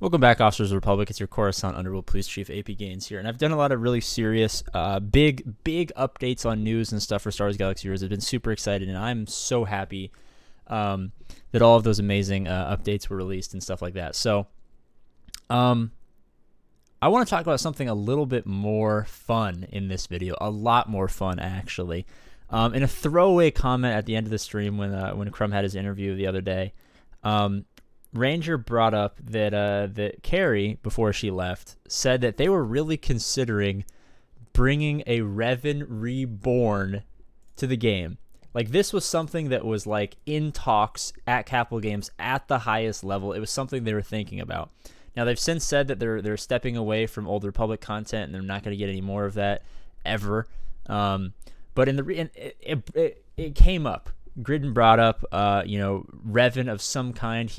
Welcome back, Officers of the Republic. It's your Coruscant Underworld Police Chief, APGAINS here, and I've done a lot of really serious, big updates on news and stuff for Star Wars Galaxy Heroes. I've been super excited, and I'm so happy that all of those amazing updates were released and stuff like that. So, I want to talk about something a little bit more fun in this video, a lot more fun, actually. In a throwaway comment at the end of the stream when Crumb had his interview the other day, Ranger brought up that Carrie, before she left, said that they were really considering bringing a Revan Reborn to the game. Like, this was something that was like in talks at Capital Games at the highest level. It was something they were thinking about. Now, they've since said that they're stepping away from Old Republic content and they're not going to get any more of that ever. But it came up. Gridden brought up, Revan of some kind.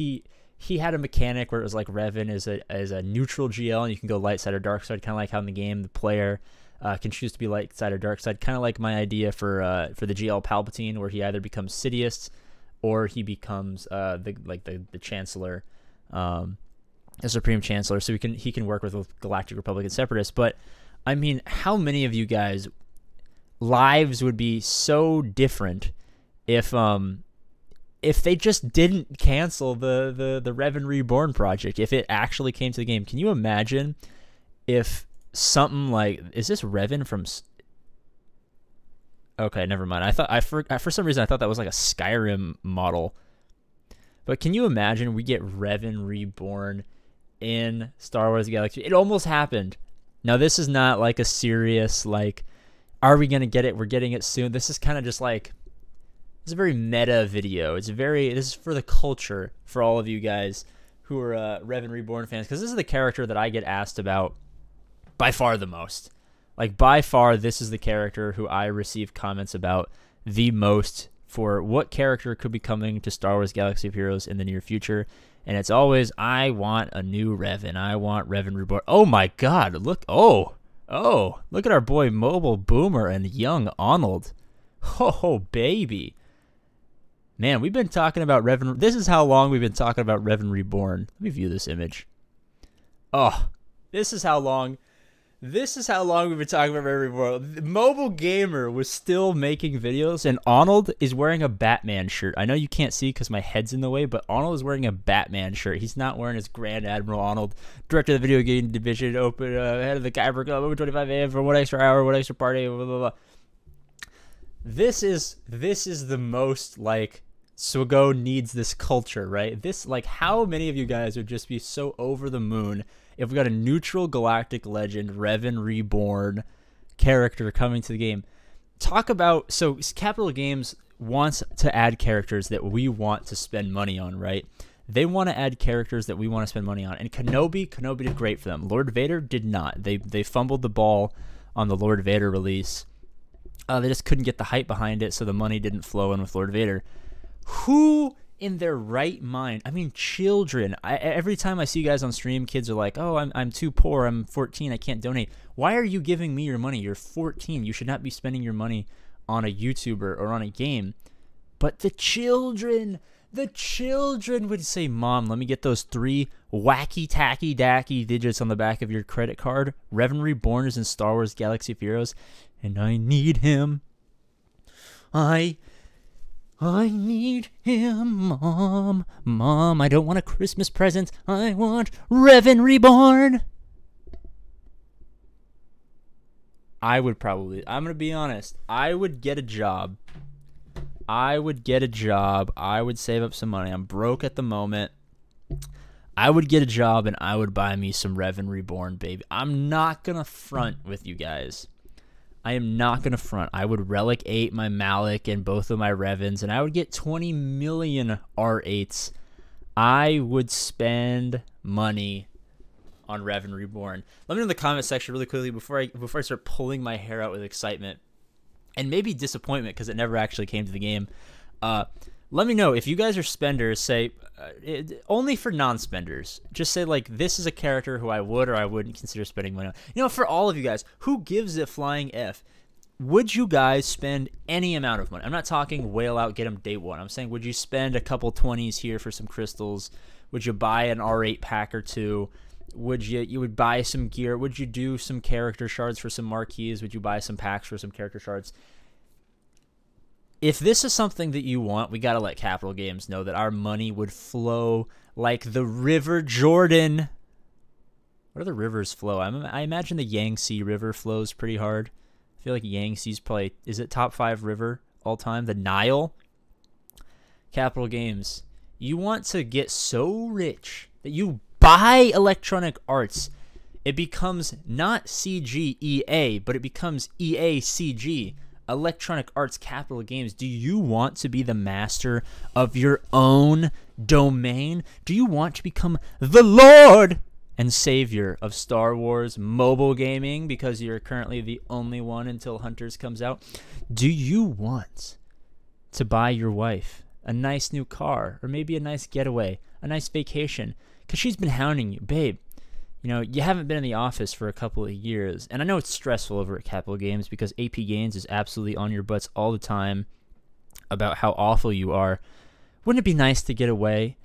He had a mechanic where it was like Revan is a neutral GL, and you can go light side or dark side, kind of like how in the game the player can choose to be light side or dark side, kind of like my idea for the GL Palpatine, where he either becomes Sidious or he becomes the Chancellor, the Supreme Chancellor, so he can work with Galactic Republic and Separatists. But I mean, how many of you guys' lives would be so different if they just didn't cancel the Revan Reborn project, if it actually came to the game? Can you imagine if something like, is this Revan from? Okay, never mind. For some reason I thought that was like a Skyrim model. But can you imagine we get Revan Reborn in Star Wars Galaxy? It almost happened. Now, this is not like a serious, like, are we gonna get it? We're getting it soon. This is kind of just like, it's a very meta video. This is for the culture, for all of you guys who are Revan Reborn fans, because this is the character that I get asked about by far the most. Like, by far, this is the character who I receive comments about the most for what character could be coming to Star Wars Galaxy of Heroes in the near future. And it's always, I want a new Revan. I want Revan Reborn. Oh my God, look, oh, look at our boy Mobile Boomer and young Arnold. Oh, baby. Man, we've been talking about Revan. This is how long we've been talking about Revan Reborn. Let me view this image. Oh, this is how long we've been talking about Revan Reborn. Mobile Gamer was still making videos, and Arnold is wearing a Batman shirt. I know you can't see because my head's in the way, but Arnold is wearing a Batman shirt. He's not wearing his Grand Admiral Arnold, director of the video game division, head of the Kyber Club, over 25 AM for 1 extra hour, 1 extra party, blah, blah, blah. This is the most, like, SWGOH needs this culture, right? This, like, how many of you guys would just be so over the moon if we got a neutral galactic legend, Revan Reborn character coming to the game? Talk about, so Capital Games wants to add characters that we want to spend money on, right? They want to add characters that we want to spend money on. And Kenobi did great for them. Lord Vader did not. They fumbled the ball on the Lord Vader release. They just couldn't get the hype behind it, so the money didn't flow in with Lord Vader. Who in their right mind? I mean, children. Every time I see you guys on stream, kids are like, "Oh, I'm too poor. I'm 14. I can't donate." Why are you giving me your money? You're 14. You should not be spending your money on a YouTuber or on a game. But the children would say, "Mom, let me get those 3 wacky tacky dacky digits on the back of your credit card. Revan Reborn is in Star Wars Galaxy of Heroes, and I need him. I need him, Mom. Mom, I don't want a Christmas present. I want Revan Reborn." I'm going to be honest, I would get a job. I would save up some money. I'm broke at the moment. I would get a job and I would buy me some Revan Reborn, baby. I'm not going to front with you guys. I am not going to front. I would Relic 8 my Malik and both of my Revans, and I would get 20 million R8s. I would spend money on Revan Reborn. Let me know in the comment section really quickly before I start pulling my hair out with excitement and maybe disappointment because it never actually came to the game. Let me know if you guys are spenders. Say only for non-spenders. Just say, like, this is a character who I would or I wouldn't consider spending money on. You know, for all of you guys, who gives a flying F? Would you guys spend any amount of money? I'm not talking whale out, get them day one. I'm saying, would you spend a couple 20s here for some crystals? Would you buy an R8 pack or two? Would you would buy some gear? Would you do some character shards for some marquees? Would you buy some packs for some character shards? If this is something that you want, we got to let Capital Games know that our money would flow like the River Jordan. What do the rivers flow? I imagine the Yangtze River flows pretty hard. I feel like Yangtze's probably, is it top 5 river all time? The Nile? Capital Games, you want to get so rich that you buy Electronic Arts. It becomes not CGEA, but it becomes EACG. Electronic Arts Capital Games. Do you want to be the master of your own domain? Do you want to become the Lord and Savior of Star Wars mobile gaming because you're currently the only one until Hunters comes out? Do you want to buy your wife a nice new car, or maybe a nice getaway, a nice vacation? Because she's been hounding you. Babe, you know, you haven't been in the office for a couple of years. And I know it's stressful over at Capital Games because APGAINS is absolutely on your butts all the time about how awful you are. Wouldn't it be nice to get away?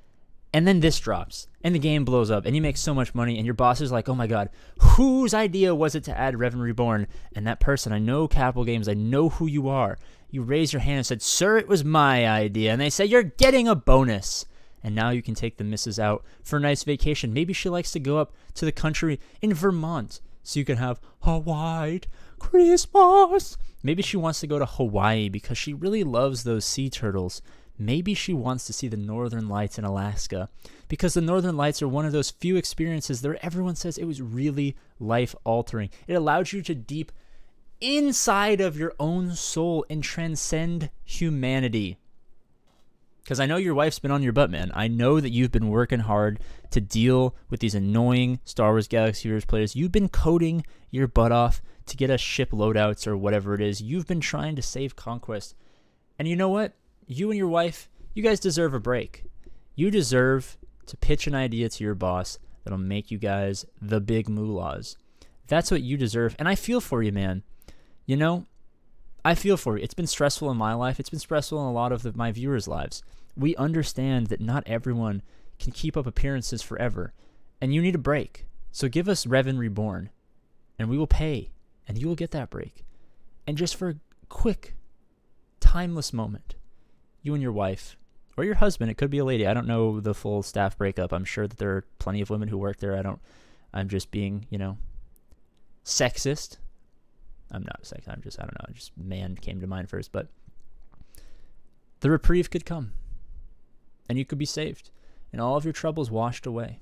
And then this drops, and the game blows up, and you make so much money, and your boss is like, oh my god, whose idea was it to add Revan Reborn? And that person, I know Capital Games, I know who you are. You raised your hand and said, sir, it was my idea. And they say, you're getting a bonus. And now you can take the missus out for a nice vacation. Maybe she likes to go up to the country in Vermont so you can have a white Christmas. Maybe she wants to go to Hawaii because she really loves those sea turtles. Maybe she wants to see the Northern Lights in Alaska because the Northern Lights are one of those few experiences that everyone says it was really life-altering. It allows you to deep inside of your own soul and transcend humanity. Because I know your wife's been on your butt, man. I know that you've been working hard to deal with these annoying Star Wars Galaxy Heroes players. You've been coding your butt off to get us ship loadouts or whatever it is. You've been trying to save Conquest. And you know what? You and your wife, you guys deserve a break. You deserve to pitch an idea to your boss that'll make you guys the big moolahs. That's what you deserve. And I feel for you, man. You know, I feel for you. It's been stressful in my life. It's been stressful in a lot of my viewers' lives. We understand that not everyone can keep up appearances forever, and you need a break. So give us Revan Reborn, and we will pay, and you will get that break. And just for a quick, timeless moment, you and your wife, or your husband, it could be a lady. I don't know the full staff breakup. I'm sure that there are plenty of women who work there. I'm just being, you know, sexist. I'm not sexist. I don't know. Just man came to mind first, but the reprieve could come. And you could be saved. And all of your troubles washed away.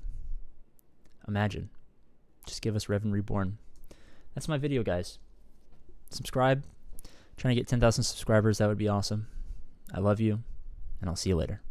Imagine. Just give us Revan Reborn. That's my video, guys. Subscribe. Trying to get 10,000 subscribers. That would be awesome. I love you. And I'll see you later.